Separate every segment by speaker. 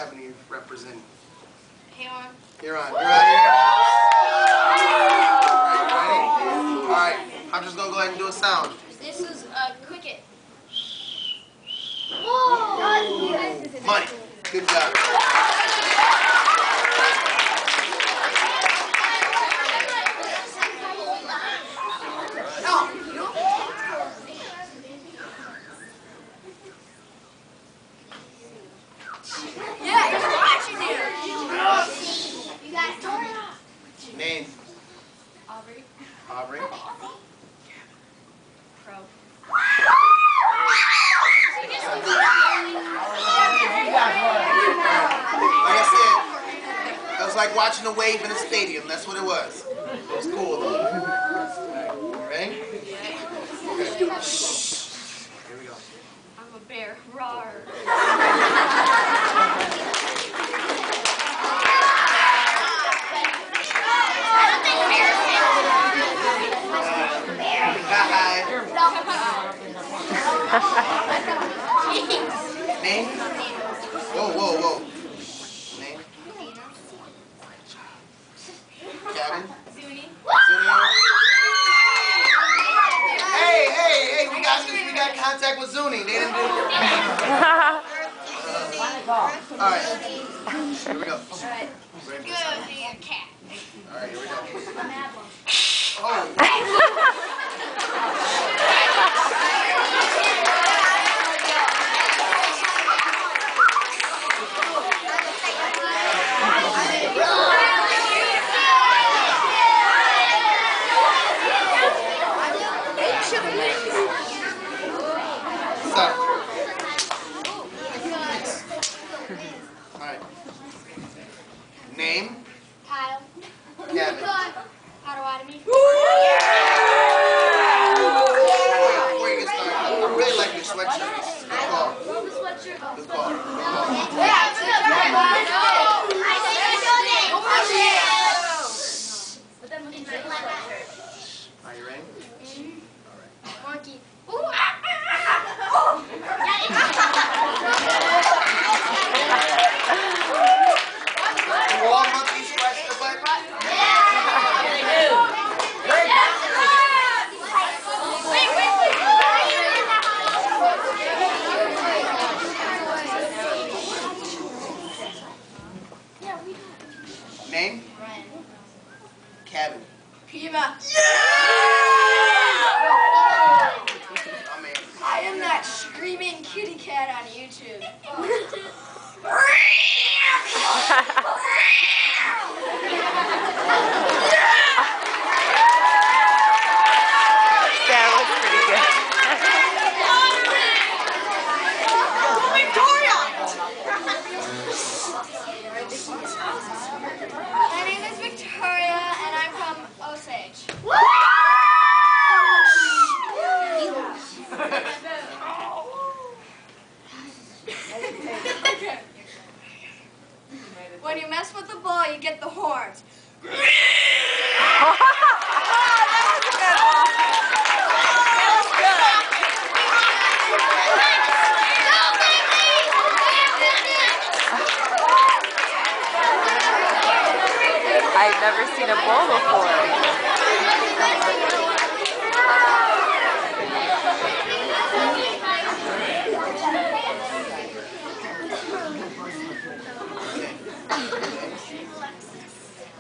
Speaker 1: cabin are you representing?
Speaker 2: Huron.
Speaker 1: Huron. You're out here. Alright, ready? Alright, I'm just gonna go ahead and do a sound.
Speaker 2: This is a cricket.
Speaker 1: Money. Good job.
Speaker 2: Yeah, you're watching it. You guys told me.
Speaker 1: Name.
Speaker 2: Aubrey.
Speaker 1: Aubrey.
Speaker 2: Pro.
Speaker 1: Like I said, it was like watching a wave in a stadium. That's what it was. It was cool though. Alright, ready? Okay. Here we go.
Speaker 2: I'm a bear. Rawr.
Speaker 1: Name? Whoa. Name? Cabin?
Speaker 2: Zuni.
Speaker 1: Hey, we got contact with Zuni. They didn't do it. Alright. Here we go.
Speaker 2: Alright.
Speaker 1: Ready?
Speaker 2: Good being a cat.
Speaker 1: Alright, here we go.
Speaker 2: A mad one.
Speaker 1: Oh. Alright. Name?
Speaker 2: Kyle.
Speaker 1: Gavin.
Speaker 2: Potawatomi.
Speaker 1: Before you get started, I really like your sweatshirt. Good call. Good call. Are you ready?
Speaker 2: Monkey.
Speaker 1: All monkeys scratch the butt? Name?
Speaker 2: Ren.
Speaker 1: Cabin.
Speaker 2: Pima. I am that screaming kitty cat on YouTube.
Speaker 3: That was pretty good.
Speaker 2: My name is Victoria, and I'm from Osage. When you mess with the ball, you get the horns.
Speaker 3: I've never seen a bull before.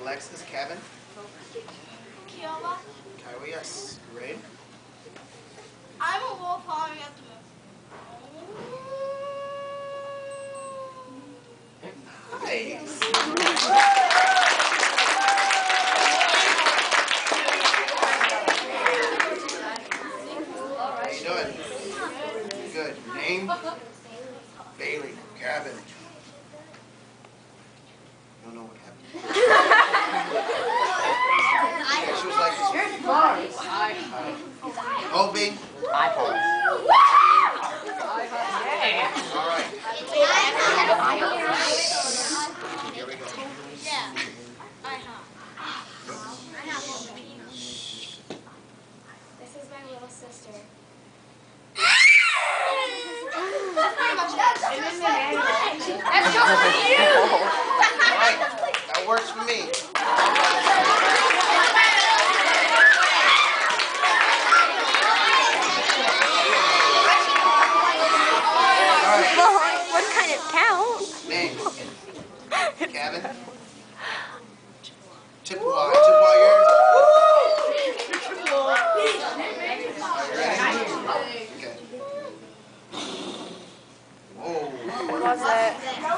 Speaker 1: Alexis, Cabin.
Speaker 2: Kiowa.
Speaker 1: Kiowa, yes. You ready?
Speaker 2: I'm a wolf hauling at the
Speaker 1: Nice. How you doing? Good. Name? Bailey. Cabin. You don't know what happened? Yeah, she was like this. Hoping. All right. Here we go.
Speaker 2: Yeah. This is my little sister. That's
Speaker 1: Right. That works for me. Alright.
Speaker 3: Well, one kind of count.
Speaker 1: Name. Kevin. Chippewa. Chippewa, yours? Are you ready? Okay. Whoa.
Speaker 3: What was it?
Speaker 1: That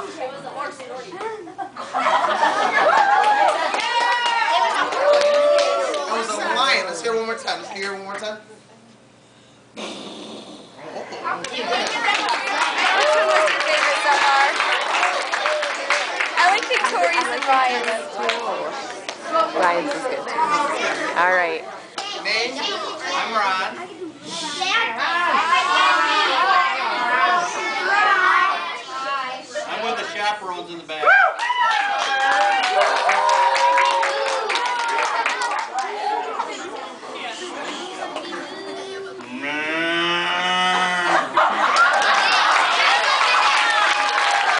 Speaker 1: was a lion. Let's hear it one more time. Let's hear it one more time.
Speaker 3: Which one was your favorite so far? I like Victoria's and Ryan's too. Ryan's is good too. All right.
Speaker 1: Name? I'm Ron.
Speaker 4: I'm with the chaperones in the back.